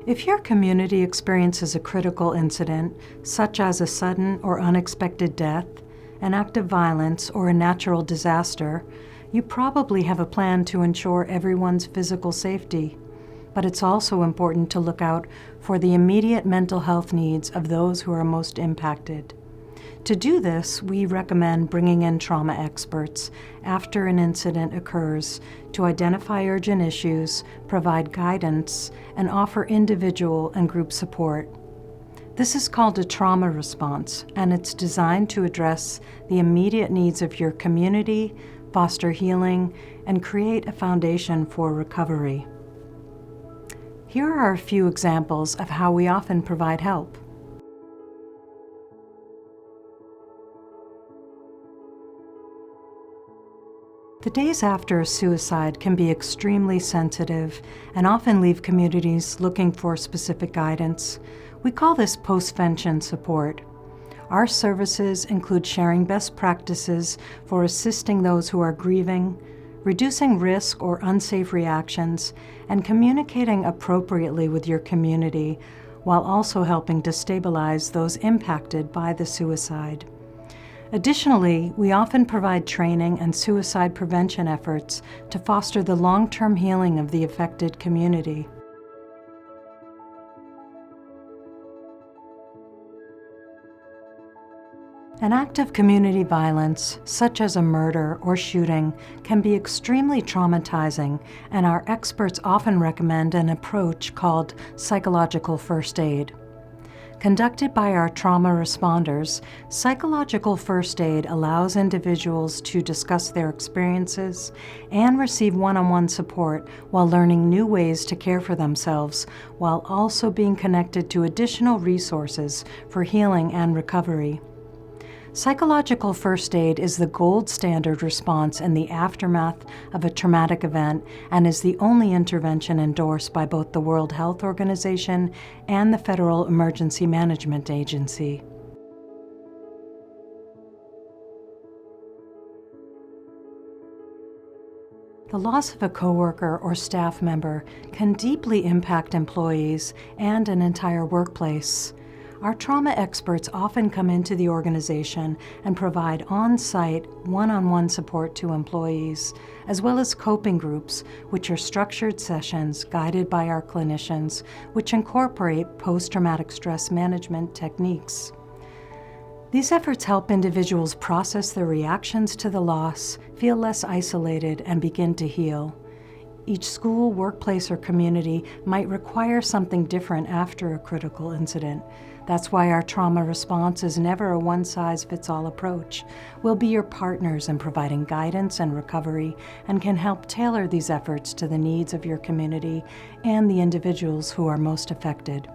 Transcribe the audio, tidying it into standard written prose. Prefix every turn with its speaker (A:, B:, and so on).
A: If your community experiences a critical incident, such as a sudden or unexpected death, an act of violence, or a natural disaster, you probably have a plan to ensure everyone's physical safety. But it's also important to look out for the immediate mental health needs of those who are most impacted. To do this, we recommend bringing in trauma experts after an incident occurs to identify urgent issues, provide guidance, and offer individual and group support. This is called a trauma response, and it's designed to address the immediate needs of your community, foster healing, and create a foundation for recovery. Here are a few examples of how we often provide help. The days after a suicide can be extremely sensitive and often leave communities looking for specific guidance. We call this post-vention support. Our services include sharing best practices for assisting those who are grieving, reducing risk or unsafe reactions, and communicating appropriately with your community, while also helping to stabilize those impacted by the suicide. Additionally, we often provide training and suicide prevention efforts to foster the long-term healing of the affected community. An act of community violence, such as a murder or shooting, can be extremely traumatizing, and our experts often recommend an approach called psychological first aid. Conducted by our trauma responders, psychological first aid allows individuals to discuss their experiences and receive one-on-one support while learning new ways to care for themselves, while also being connected to additional resources for healing and recovery. Psychological first aid is the gold standard response in the aftermath of a traumatic event and is the only intervention endorsed by both the World Health Organization and the Federal Emergency Management Agency. The loss of a coworker or staff member can deeply impact employees and an entire workplace. Our trauma experts often come into the organization and provide on-site, one-on-one support to employees, as well as coping groups, which are structured sessions guided by our clinicians, which incorporate post-traumatic stress management techniques. These efforts help individuals process their reactions to the loss, feel less isolated, and begin to heal. Each school, workplace, or community might require something different after a critical incident. That's why our trauma response is never a one-size-fits-all approach. We'll be your partners in providing guidance and recovery and can help tailor these efforts to the needs of your community and the individuals who are most affected.